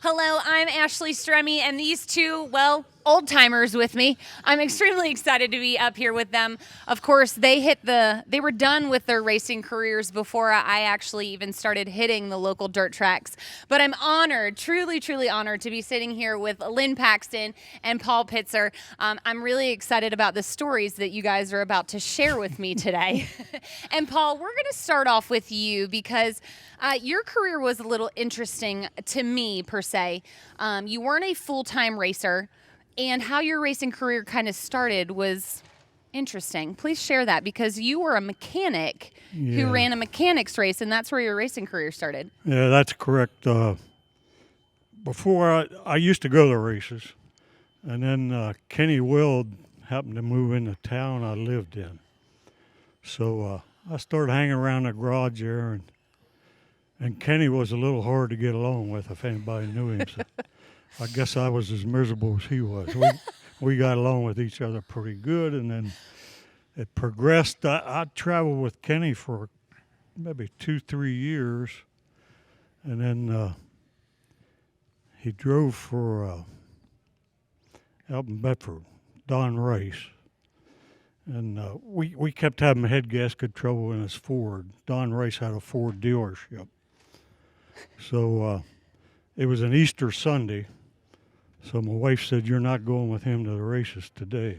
Hello, I'm Ashley Stremme, and these two, well, old-timers with me. I'm extremely excited to be up here with them. Of course, they were done with their racing careers before I actually even started hitting the local dirt tracks. But I'm honored, truly, truly honored to be sitting here with Lynn Paxton and Paul Pitzer. I'm really excited about the stories that you guys are about to share with me today. And Paul, we're going to start off with you because your career was a little interesting to me, per se. You weren't a full-time racer. And how your racing career kind of started was interesting. Please share that, because you were a mechanic who ran a mechanics race, and that's where your racing career started. Yeah, that's correct. Before, I used to go to races, and then Kenny Weld happened to move into town I lived in. So I started hanging around the garage there, and Kenny was a little hard to get along with if anybody knew him. So I guess I was as miserable as he was. We got along with each other pretty good, and then it progressed. I traveled with Kenny for maybe 2-3 years, and then he drove for out in Bedford, Don Rice. And we kept having head gasket trouble in his Ford. Don Rice had a Ford dealership. So it was an Easter Sunday. So my wife said, "You're not going with him to the races today."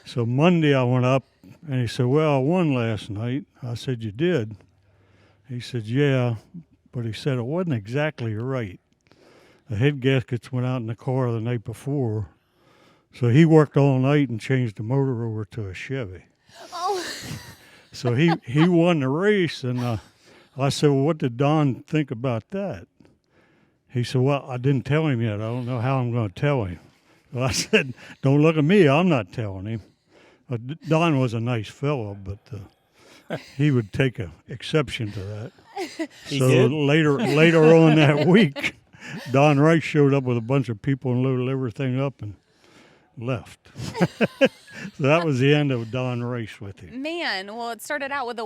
So Monday I went up, and he said, "Well, I won last night." I said, "You did?" He said, "Yeah," but he said it wasn't exactly right. The head gaskets went out in the car the night before, so he worked all night and changed the motor over to a Chevy. Oh. So he won the race, and I said, "Well, what did Don think about that?" He said, "Well, I didn't tell him yet. I don't know how I'm going to tell him." Well, I said, "Don't look at me. I'm not telling him." Don was a nice fellow, but he would take an exception to that. Later on that week, Don Rice showed up with a bunch of people and loaded everything up and left. So that was the end of Don Rice with him. Man, well, it started out with a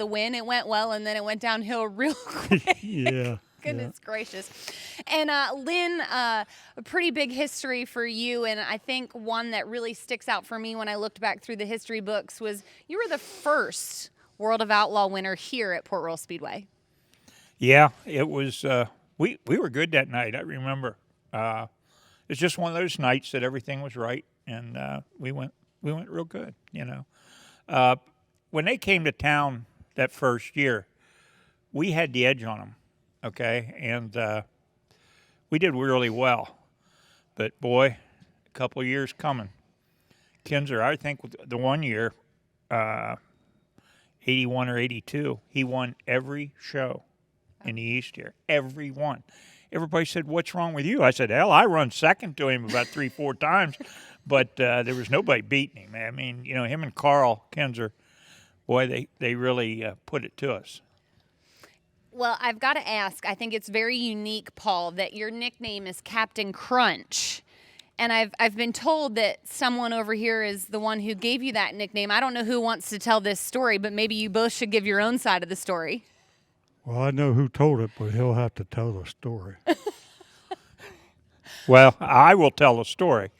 win. It went well, and then it went downhill real quick. Yeah. Goodness gracious. And Lynn, a pretty big history for you, and I think one that really sticks out for me when I looked back through the history books was you were the first World of Outlaw winner here at Port Royal Speedway. Yeah, it was. We were good that night. I remember. It's just one of those nights that everything was right, and we went real good. You know, when they came to town that first year, we had the edge on them. Okay, and we did really well. But, boy, a couple of years coming. Kinzer, I think the one year, 81 or 82, he won every show in the East here. Every one. Everybody said, "What's wrong with you?" I said, "Hell, I run second to him about 3-4 times." But there was nobody beating him. I mean, you know, him and Carl Kinzer, boy, they really put it to us. Well, I've got to ask, I think it's very unique, Paul, that your nickname is Captain Crunch. And I've been told that someone over here is the one who gave you that nickname. I don't know who wants to tell this story, but maybe you both should give your own side of the story. Well, I know who told it, but he'll have to tell the story. Well, I will tell the story.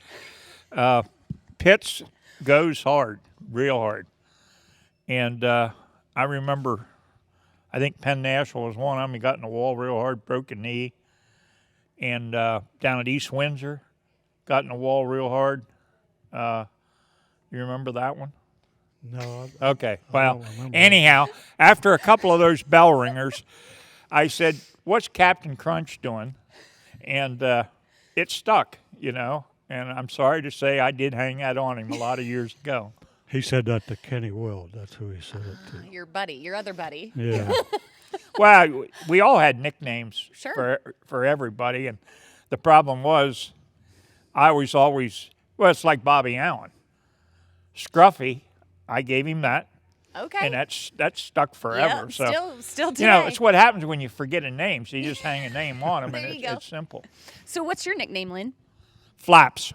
Pitts goes hard, real hard. And I remember, I think Penn Nashville was one of them. He got in the wall real hard, broke a knee. And down at East Windsor, got in the wall real hard. You remember that one? No. Okay. Well, anyhow, after a couple of those bell ringers, I said, "What's Captain Crunch doing?" And it stuck, you know. And I'm sorry to say I did hang that on him a lot of years ago. He said that to Kenny Weld. That's who he said it to. Your buddy, your other buddy. Yeah. Well, we all had nicknames Sure. for everybody. And the problem was I was always, well, it's like Bobby Allen. Scruffy, I gave him that. Okay. And that's stuck forever. Yeah, so still today. you know, it's what happens when you forget a name. So you just hang a name on them, There and you go. it's simple. So what's your nickname, Lynn? Flaps.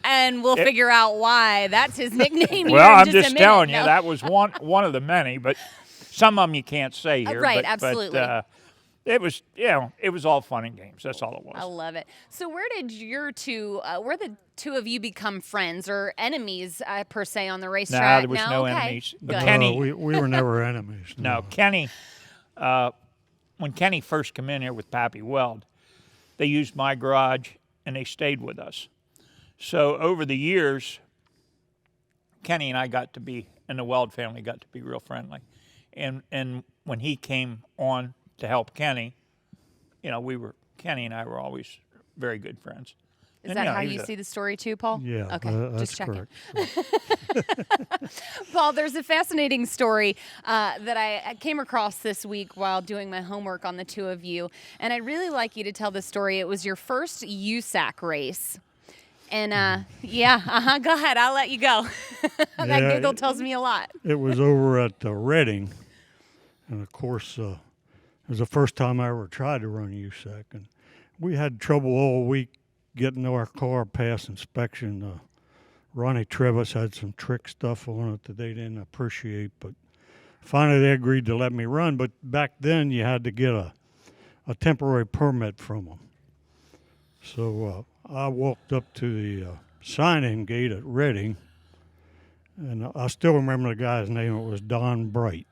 And we'll figure out why that's his nickname. Well, here in I'm just a just minute. telling you, No. that was one of the many, but some of them you can't say here. Right, but, absolutely. But, it was, it was all fun and games. That's all it was. I love it. So where did where the two of you become friends or enemies per se on the racetrack? No, there was no okay. enemies. Good. Kenny, we were never enemies. no, Kenny, when Kenny first came in here with Pappy Weld, they used my garage and they stayed with us. So over the years, Kenny and I and the Weld family got to be real friendly. And when he came on to help Kenny, Kenny and I were always very good friends. Is that how you see the story too, Paul? Yeah, okay, that's just checking. correct. Paul, there's a fascinating story that I came across this week while doing my homework on the two of you, and I'd really like you to tell the story. It was your first USAC race. And, go ahead. I'll let you go. That giggle tells me a lot. It was over at Reading, and of course, it was the first time I ever tried to run USAC, and we had trouble all week getting our car past inspection. Ronnie Trevis had some trick stuff on it that they didn't appreciate, but finally they agreed to let me run. But back then you had to get a temporary permit from them. So I walked up to the sign-in gate at Reading, and I still remember the guy's name. It was Don Bright.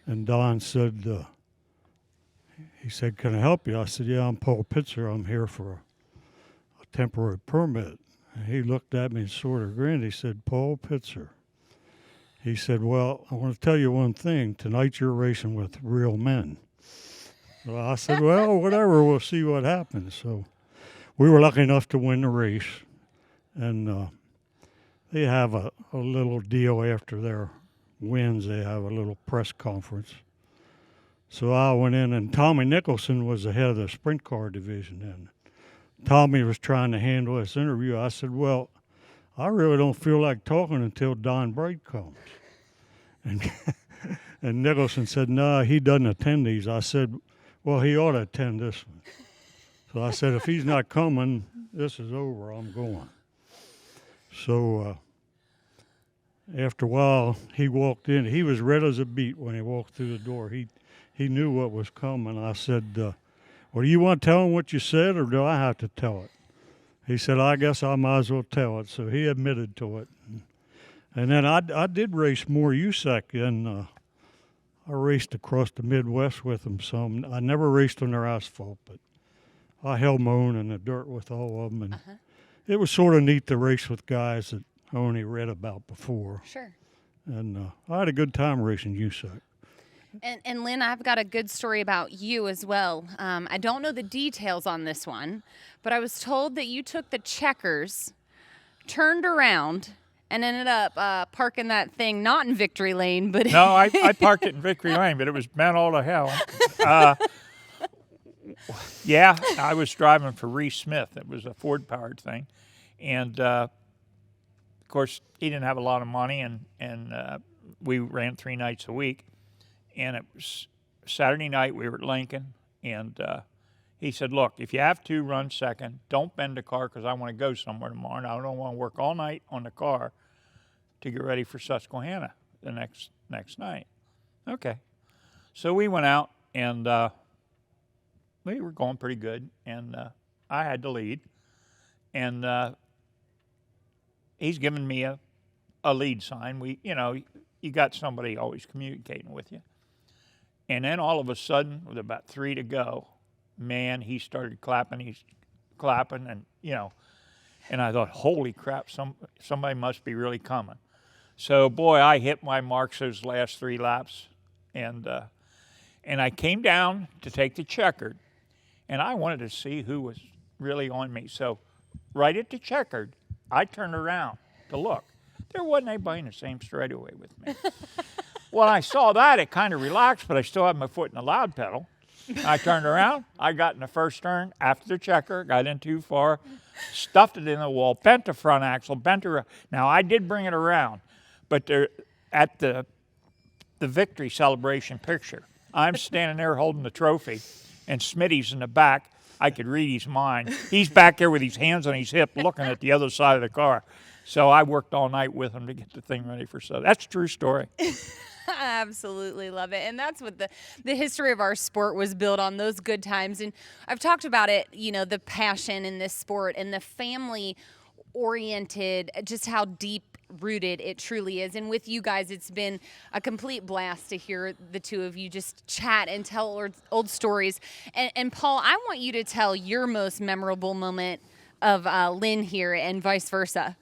And Don said, he said, "Can I help you?" I said, "Yeah, I'm Paul Pitzer. I'm here for a temporary permit." And he looked at me and sort of grinned. He said, "Paul Pitzer." He said, "Well, I want to tell you one thing. Tonight you're racing with real men." So I said, "Well, whatever. We'll see what happens." So we were lucky enough to win the race. And they have a little deal after their wins. They have a little press conference. So I went in, and Tommy Nicholson was the head of the sprint car division. And Tommy was trying to handle this interview. I said, "Well, I really don't feel like talking until Don Bright comes." And, and Nicholson said, "No, he doesn't attend these." I said, "Well, he ought to attend this one." So I said, "If he's not coming, this is over. I'm going." So after a while, he walked in. He was red as a beet when he walked through the door. He knew what was coming. I said, "Well, do you want to tell him what you said, or do I have to tell it?" He said, "I guess I might as well tell it." So he admitted to it. And then I did race more USAC, and I raced across the Midwest with them some. I never raced on their asphalt, but I held my own in the dirt with all of them. And it was sort of neat to race with guys that I only read about before. Sure. And I had a good time racing USAC. And Lynn, I've got a good story about you as well. I don't know the details on this one, but I was told that you took the checkers, turned around, and ended up parking that thing not in Victory Lane, but No, I parked it in Victory Lane, but it was meant all to hell. Yeah, I was driving for Reese Smith. It was a Ford-powered thing. And, of course, he didn't have a lot of money, and we ran 3 nights a week. And it was Saturday night. We were at Lincoln, and he said, "Look, if you have to run second, don't bend the car because I want to go somewhere tomorrow, and I don't want to work all night on the car to get ready for Susquehanna the next night." Okay. So we went out, and we were going pretty good, and I had the lead. And he's giving me a lead sign. You got somebody always communicating with you. And then all of a sudden, with about 3 to go, man, he started clapping. He's clapping, and and I thought, holy crap, somebody must be really coming. So, boy, I hit my marks those last 3 laps, and I came down to take the checkered, and I wanted to see who was really on me. So, right at the checkered, I turned around to look. There wasn't anybody in the same straightaway with me. When I saw that, it kind of relaxed, but I still had my foot in the loud pedal. I turned around. I got in the first turn after the checker, got in too far, stuffed it in the wall, bent the front axle, Now, I did bring it around, but at the victory celebration picture, I'm standing there holding the trophy, and Smitty's in the back. I could read his mind. He's back there with his hands on his hip looking at the other side of the car. So I worked all night with him to get the thing ready for Southern. That's a true story. I absolutely love it. And that's what the history of our sport was built on, those good times. And I've talked about it, the passion in this sport and the family oriented, just how deep rooted it truly is. And with you guys, it's been a complete blast to hear the two of you just chat and tell old stories. And Paul, I want you to tell your most memorable moment of Lynn here and vice versa.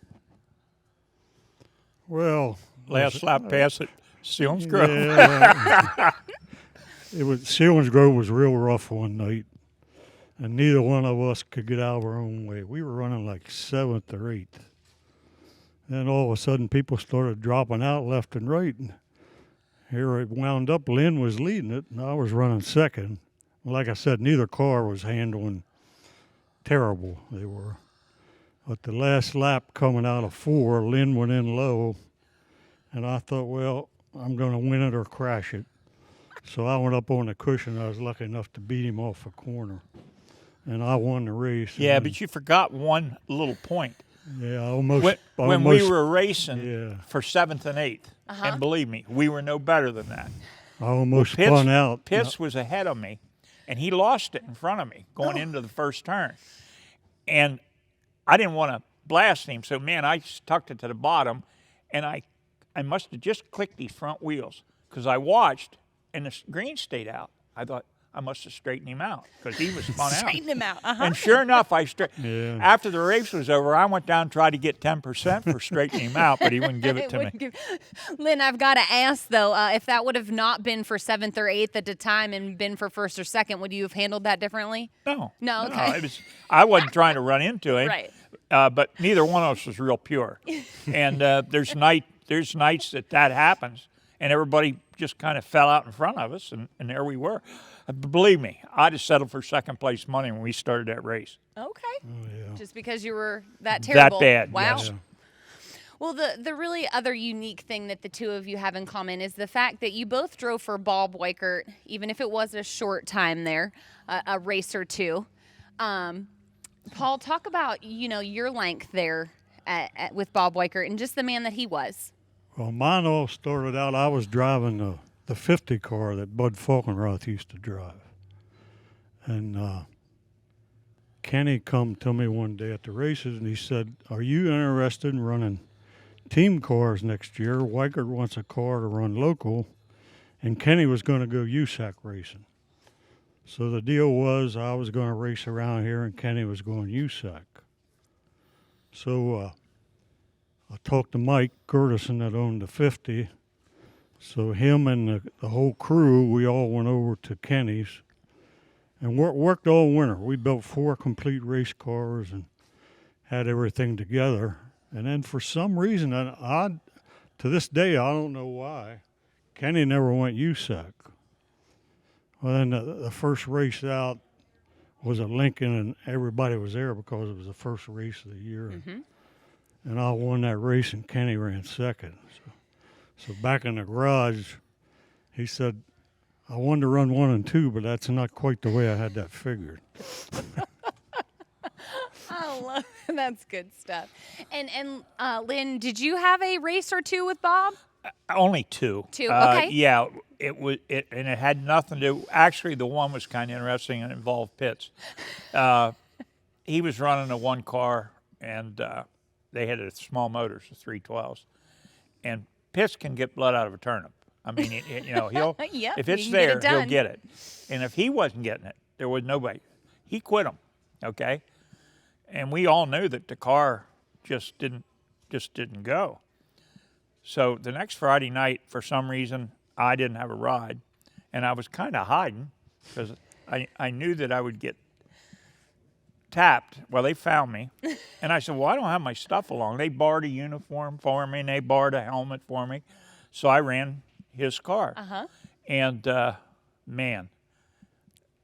Well, Last lap pass at Sealands Grove. yeah, Sealands Grove was real rough one night, and neither one of us could get out of our own way. We were running like 7th or 8th. Then all of a sudden, people started dropping out left and right. And here it wound up. Lynn was leading it, and I was running second. Like I said, neither car was handling terrible. They were. But the last lap coming out of 4, Lynn went in low, and I thought, well, I'm going to win it or crash it. So I went up on the cushion. I was lucky enough to beat him off a corner, and I won the race. Yeah, but you forgot one little point. Yeah, almost. When we were racing yeah. for 7th and 8th, and believe me, we were no better than that. I almost spun out. Pitzer was ahead of me, and he lost it in front of me going into the first turn. And I didn't want to blast him, so, man, I tucked it to the bottom, and I must have just clicked these front wheels because I watched, and the green stayed out. I thought I must have straightened him out because he was spun out. Straighten him out. And sure enough, Yeah. after the race was over, I went down and tried to get 10% for straightening him out, but he wouldn't give it to me. Lynn, I've got to ask, though, if that would have not been for 7th or 8th at the time and been for 1st or 2nd, would you have handled that differently? No. No, okay. I wasn't trying to run into him. Right. But neither one of us was real pure. And there's nights that happens, and everybody just kind of fell out in front of us, and there we were. Believe me, I'd have settled for second place money when we started that race. Okay. Oh, yeah. Just because you were that terrible. That bad, Wow. yes. Yeah. Well, the really other unique thing that the two of you have in common is the fact that you both drove for Bob Weichert, even if it was a short time there, a race or two. Paul, talk about, your length there with Bob Weichert and just the man that he was. Well, mine all started out, I was driving the 50 car that Bud Falkenrath used to drive. And Kenny come to me one day at the races, and he said, are you interested in running team cars next year? Weichert wants a car to run local, and Kenny was going to go Usac racing. So the deal was I was going to race around here, and Kenny was going Usac. So I talked to Mike Gertison that owned the 50. So him and the whole crew, we all went over to Kenny's and worked all winter. We built 4 complete race cars and had everything together. And then for some reason, and to this day, I don't know why, Kenny never went USAC. Well, then the first race out was at Lincoln, and everybody was there because it was the first race of the year. Mm-hmm. And I won that race, and Kenny ran second. So back in the garage, he said, I wanted to run 1 and 2, but that's not quite the way I had that figured. I love it. That's good stuff. And Lynn, did you have a race or two with Bob? Only 2. 2, okay. Yeah, and it had nothing to do. Actually, the one was kind of interesting and involved Pitzer. He was running a 1 car, and they had a small motors, the 312s, and Pitzer can get blood out of a turnip. I mean, he'll Yep, if it's he can there, get it done. he'll get it. And if he wasn't getting it, there was nobody. He quit him, okay? And we all knew that the car just didn't go. So the next Friday night, for some reason, I didn't have a ride, and I was kind of hiding because I knew that I would get tapped. Well, they found me, and I said, well, I don't have my stuff along. They borrowed a uniform for me, and they borrowed a helmet for me. So I ran his car. Uh-huh. And, man,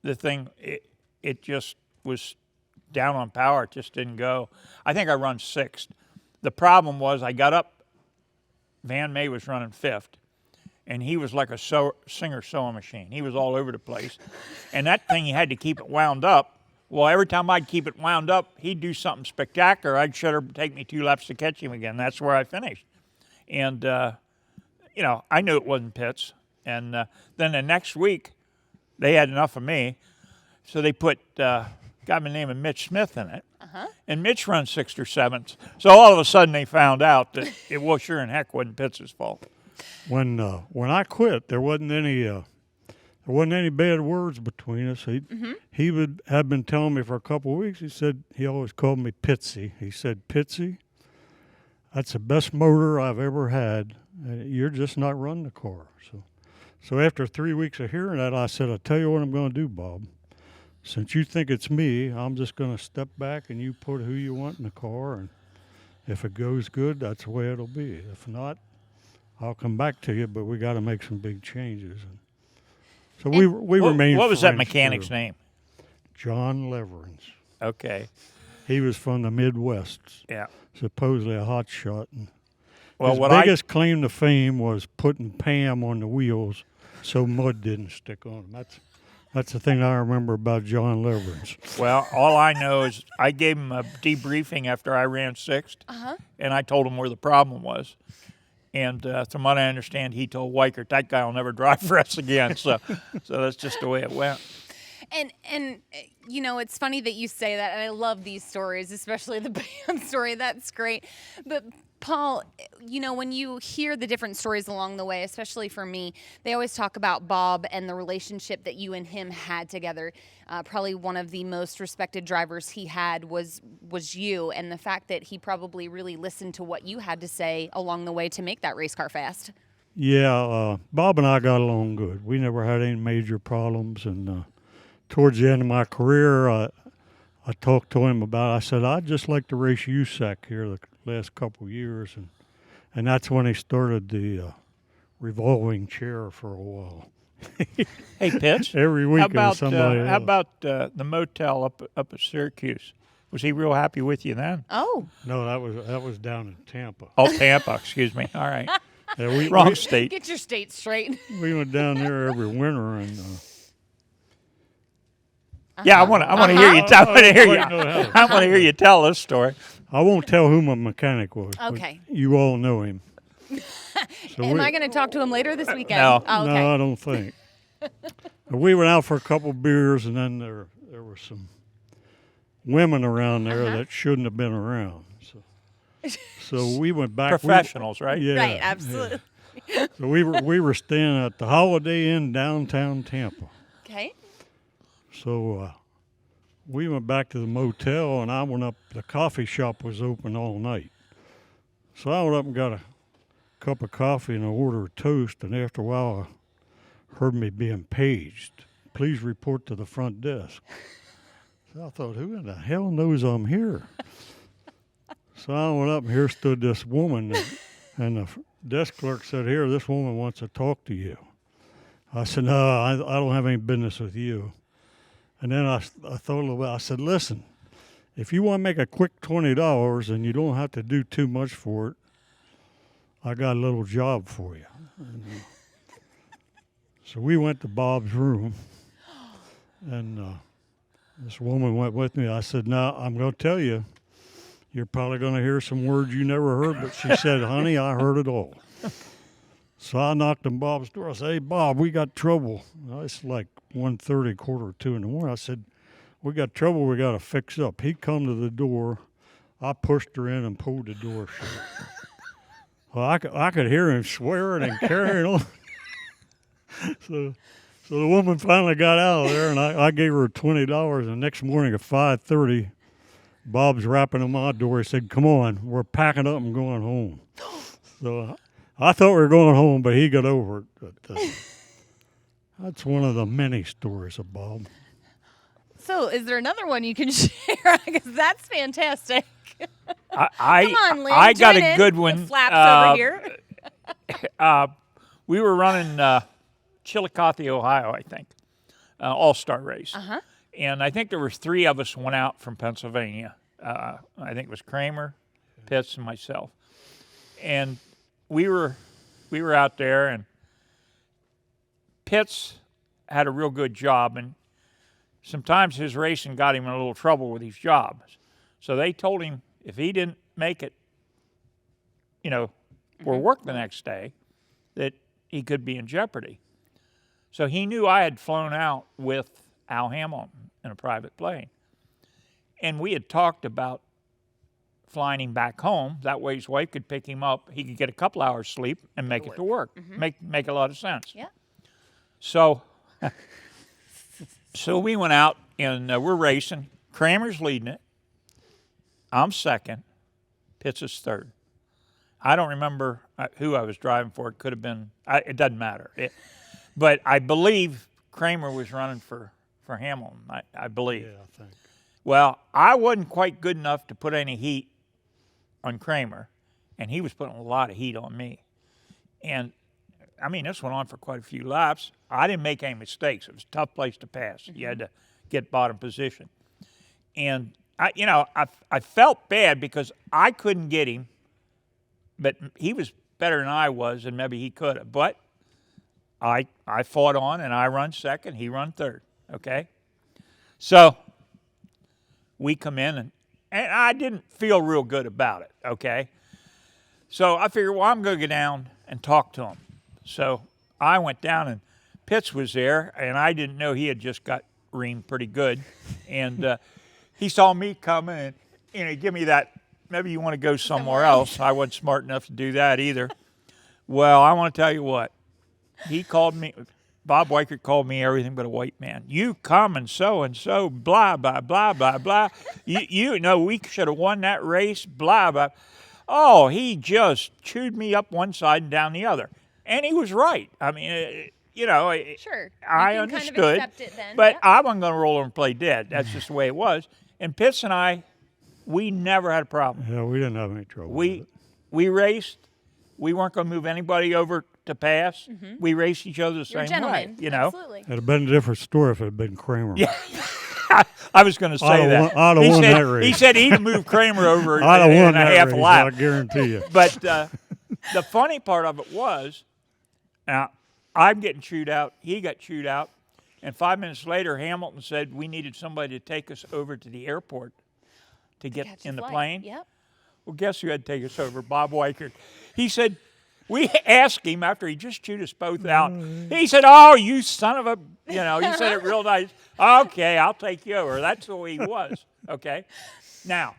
the thing, it just was down on power. It just didn't go. I think I run 6th. The problem was I got up. Van May was running 5th, and he was like a singer sewing machine. He was all over the place. And that thing, you had to keep it wound up Well, every time I'd keep it wound up, he'd do something spectacular. I'd shut her, take me 2 laps to catch him again. That's where I finished. And, you know, I knew it wasn't Pitts. And then the next week, they had enough of me, so they put a guy by the name of Mitch Smith in it. And Mitch runs 6th or 7th. So all of a sudden they found out that it was sure in heck wasn't Pitts' fault. When I quit, there wasn't any bad words between us. He would have been telling me for a couple of weeks. He said he always called me Pitsy. He said, "Pitsy, that's the best motor I've ever had. You're just not running the car." So after 3 weeks of hearing that, I said, "I'll tell you what I'm going to do, Bob. Since you think it's me, I'm just going to step back and you put who you want in the car. And if it goes good, that's the way it'll be. If not, I'll come back to you, but we got to make some big changes." And so we remained. What was that friends mechanic's for name? John Leverance. Okay. He was from the Midwest. Yeah. Supposedly a hot shot. And Well, his what biggest claim to fame was putting Pam on the wheels so mud didn't stick on them. That's the thing I remember about John Leverance. Well, all I know is I gave him a debriefing after I ran 6th, and I told him where the problem was. And from what I understand, he told Weichert, that guy will never drive for us again. So that's just the way it went. And you know, it's funny that you say that, and I love these stories, especially the band story. That's great. But Paul, you know, when you hear the different stories along the way, especially for me, they always talk about Bob and the relationship that you and him had together. Probably one of the most respected drivers he had was you, and the fact that he probably really listened to what you had to say along the way to make that race car fast. Yeah, Bob and I got along good. We never had any major problems. And towards the end of my career, I talked to him about it. I said, "I'd just like to race Usac here the last couple of years." And that's when he started the revolving chair for a while. Hey, Pitts. Every week how somebody else. about the motel up at Syracuse? Was he real happy with you then? Oh. No, that was down in Tampa. Oh, Tampa. Excuse me. All right. Yeah, Wrong state. Get your state straight. We went down there every winter, and Yeah, I want to hear you. I want to hear you tell this story. I won't tell who my mechanic was. but Okay. You all know him. So Am I going to talk to him later this weekend? No. Oh, okay. No, I don't think. We went out for a couple beers, and then there were some women around there that shouldn't have been around. So we went back. Professionals, right? Yeah. Right, absolutely. Yeah. So we were staying at the Holiday Inn downtown Tampa. Okay. So we went back to the motel, and I went up. The coffee shop was open all night. So I went up and got a cup of coffee and an order of toast, and after a while I heard me being paged. "Please report to the front desk." So I thought, who in the hell knows I'm here? So I went up, and here stood this woman, and the desk clerk said, "Here, this woman wants to talk to you." I said, "No, I don't have any business with you." And then I thought a little bit. I said, "Listen, if you want to make a quick $20 and you don't have to do too much for it, I got a little job for you." So we went to Bob's room, and this woman went with me. I said, "Now, I'm going to tell you, you're probably going to hear some words you never heard," but she said, "Honey, I heard it all." So I knocked on Bob's door. I said, "Hey, Bob, we got trouble." It's like 1:30, 1:45 in the morning. I said, "We got trouble we got to fix up." He come to the door. I pushed her in and pulled the door shut. Well, I could hear him swearing and carrying on. So the woman finally got out of there, and I gave her $20. And the next morning at 5:30, Bob's rapping on my door. He said, "Come on, we're packing up and going home." So I thought we were going home, but he got over it. But that's one of the many stories of Bob. So is there another one you can share? Because that's fantastic. Come on, Lynn, I got join a in. good one. The flaps over here. We were running Chillicothe, Ohio, I think, all-star race. And I think there was 3 of us went out from Pennsylvania. I think it was Kramer, Pitts, and myself. And we were out there, and Pitts had a real good job, and sometimes his racing got him in a little trouble with his jobs. So they told him if he didn't make it, for work the next day, that he could be in jeopardy. So he knew I had flown out with Al Hamilton in a private plane. And we had talked about flying him back home. That way his wife could pick him up. He could get a couple hours sleep and make it to work. Make a lot of sense. Yeah. So we went out and we're racing. Kramer's leading it. I'm second. Pitzer's third. I don't remember who I was driving for. It could have been, it doesn't matter. But I believe Kramer was running for Hamilton, I believe. Yeah, I think. Well, I wasn't quite good enough to put any heat on Kramer, and he was putting a lot of heat on me. And, I mean, this went on for quite a few laps. I didn't make any mistakes. It was a tough place to pass. You had to get bottom position. And, I felt bad because I couldn't get him, but he was better than I was, and maybe he could have. But I fought on, and I run second. He run third, okay? So we come in, and I didn't feel real good about it, okay? So I figured, well, I'm going to go down and talk to him. So I went down, and Pitts was there, and I didn't know he had just got reamed pretty good. And he saw me coming, and he gave me that, maybe you want to go somewhere else. I wasn't smart enough to do that either. Well, I want to tell you what. He called me, Bob Weichert called me everything but a white man. You come and so, blah, blah, blah, blah, blah. You know, we should have won that race, blah, blah. Oh, he just chewed me up one side and down the other. And he was right. I mean, Sure. I understood. Kind of accept it then. But yeah. I wasn't going to roll over and play dead. That's just the way it was. And Pitts and I, we never had a problem. Yeah, we didn't have any trouble with it. We raced. We weren't going to move anybody over to pass. We raced each other the You're a same way. gentleman. Absolutely. It'd have been a different story if it had been Kramer. Yeah. I was going to say that. I'd have won that race. He said he'd move Kramer over I'd have won in a that half race, a lap. I guarantee you. But the funny part of it was, now, I'm getting chewed out. He got chewed out. And 5 minutes later, Hamilton said we needed somebody to take us over to the airport to get Catch in a the flight. plane. Yep. Well, guess who had to take us over? Bob Weichert. He said, we asked him after he just chewed us both out. He said, oh, you son of a, he said it real nice. Okay, I'll take you over. That's the way he was, okay? Now,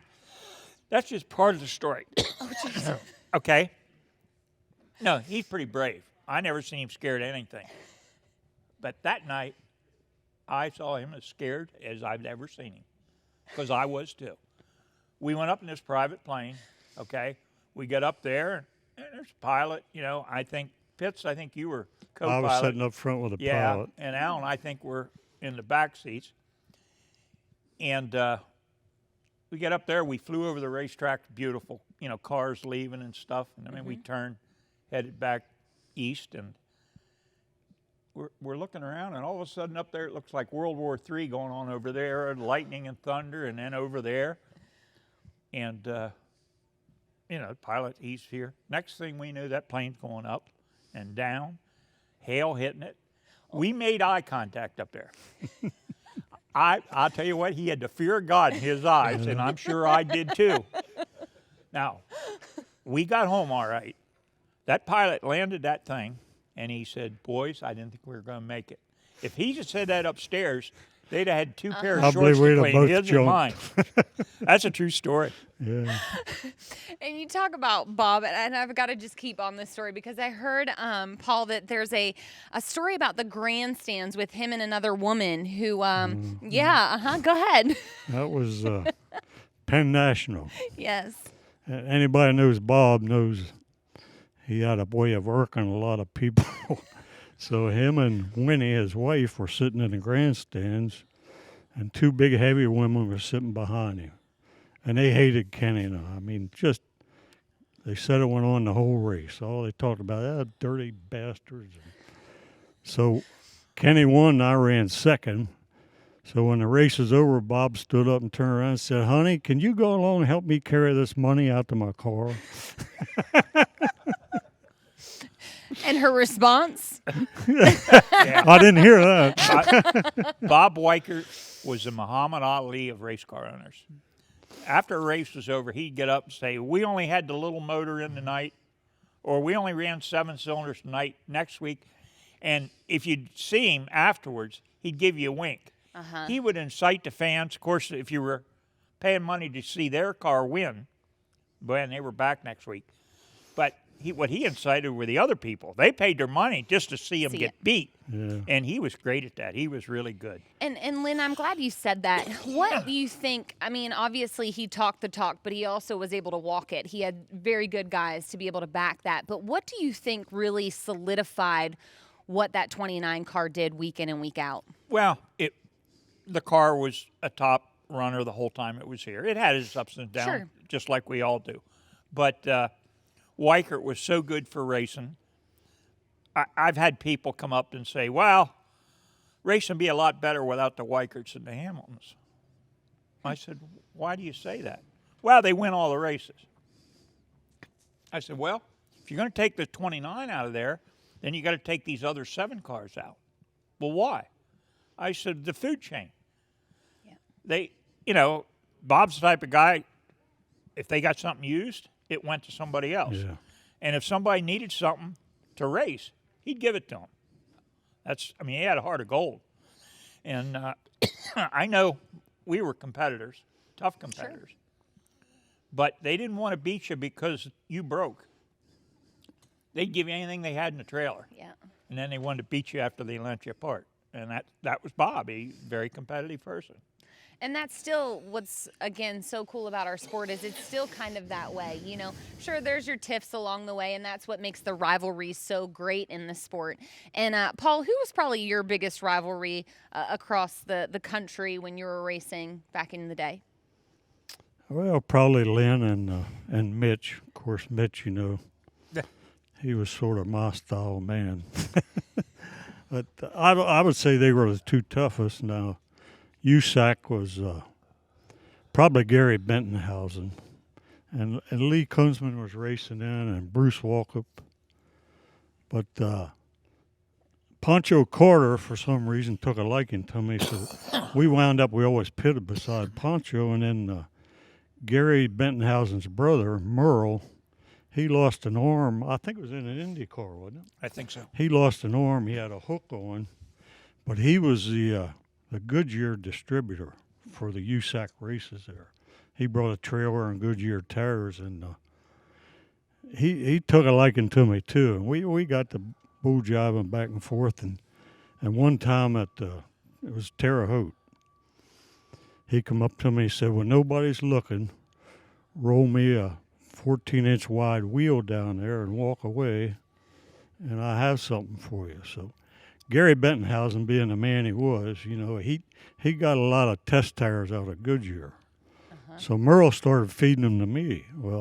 that's just part of the story. Oh, jeez. Okay? No, he's pretty brave. I never seen him scared of anything. But that night, I saw him as scared as I've ever seen him, because I was too. We went up in this private plane, okay? We got up there, and there's a pilot, I think, Pitts, I think you were co-pilot. I was sitting up front with a pilot. And Alan, I think, were in the back seats. And we got up there, we flew over the racetrack, beautiful, cars leaving and stuff. And then we turned, headed back east, and we're looking around, and all of a sudden up there it looks like World War III going on over there, lightning and thunder, and then over there. And, the pilot, he's here. Next thing we knew, that plane's going up and down, hail hitting it. We made eye contact up there. I'll tell you what, he had the fear of God in his eyes, and I'm sure I did too. Now, we got home all right. That pilot landed that thing, and he said, boys, I didn't think we were going to make it. If he just said that upstairs, they'd have had two pairs of shorts to clean, his and mine. That's a true story. Yeah. And you talk about Bob, and I've got to just keep on this story because I heard, Paul, that there's a story about the grandstands with him and another woman who, go ahead. That was Penn National. Yes. Anybody knows Bob knows he had a way of working a lot of people. So him and Winnie, his wife, were sitting in the grandstands, and two big, heavy women were sitting behind him. And they hated Kenny and I. I mean, they said it went on the whole race. All they talked about, dirty bastards. So Kenny won, and I ran second. So when the race was over, Bob stood up and turned around and said, honey, can you go along and help me carry this money out to my car? And her response? I didn't hear that. Bob Weichert was the Muhammad Ali of race car owners. After a race was over, he'd get up and say, we only had the little motor in tonight, or we only ran 7 cylinders tonight. Next week, and if you'd see him afterwards, he'd give you a wink. He would incite the fans. Of course, if you were paying money to see their car win, when they were back next week. But what he incited were the other people. They paid their money just to see him get beat. Yeah. And he was great at that. He was really good. And Lynn, I'm glad you said that. What do you think? I mean, obviously he talked the talk, but he also was able to walk it. He had very good guys to be able to back that. But what do you think really solidified what that 29 car did week in and week out? Well, the car was a top runner the whole time it was here. It had its ups and downs, just like we all do. But Weichert was so good for racing. I've had people come up and say, well, racing would be a lot better without the Weicherts and the Hamiltons. I said, why do you say that? Well, they win all the races. I said, well, if you're going to take the 29 out of there, then you got to take these other 7 cars out. Well, why? I said, the food chain. They, Bob's the type of guy, if they got something used, it went to somebody else. Yeah. And if somebody needed something to race, he'd give it to them. He had a heart of gold. And I know we were competitors, tough competitors. But they didn't want to beat you because you broke. They'd give you anything they had in the trailer. Yeah. And then they wanted to beat you after they lent you apart. And that was Bob. He's a very competitive person. And that's still what's, again, so cool about our sport is it's still kind of that way. Sure, there's your tiffs along the way, and that's what makes the rivalry so great in the sport. And, Paul, who was probably your biggest rivalry across the country when you were racing back in the day? Well, probably Lynn and Mitch. Of course, Mitch, he was sort of my style man. But I would say they were the 2 toughest. Now, Usac was probably Gary Bentonhausen, and Lee Kunzman was racing in, and Bruce Walkup. But Pancho Carter, for some reason, took a liking to me, so we always pitted beside Pancho, and then Gary Bentonhausen's brother, Merle, he lost an arm. I think it was in an Indy car, wasn't it? I think so. He lost an arm. He had a hook on, but he was the Goodyear distributor for the Usac races there. He brought a trailer and Goodyear tires, and he took a liking to me too. And we got the bull jiving back and forth. And one time it was Terre Haute. He come up to me and said, "When nobody's looking, roll me a 14-inch wide wheel down there and walk away, and I have something for you." So Gary Bentonhausen, being the man he was, he got a lot of test tires out of Goodyear. So Merle started feeding them to me. Well,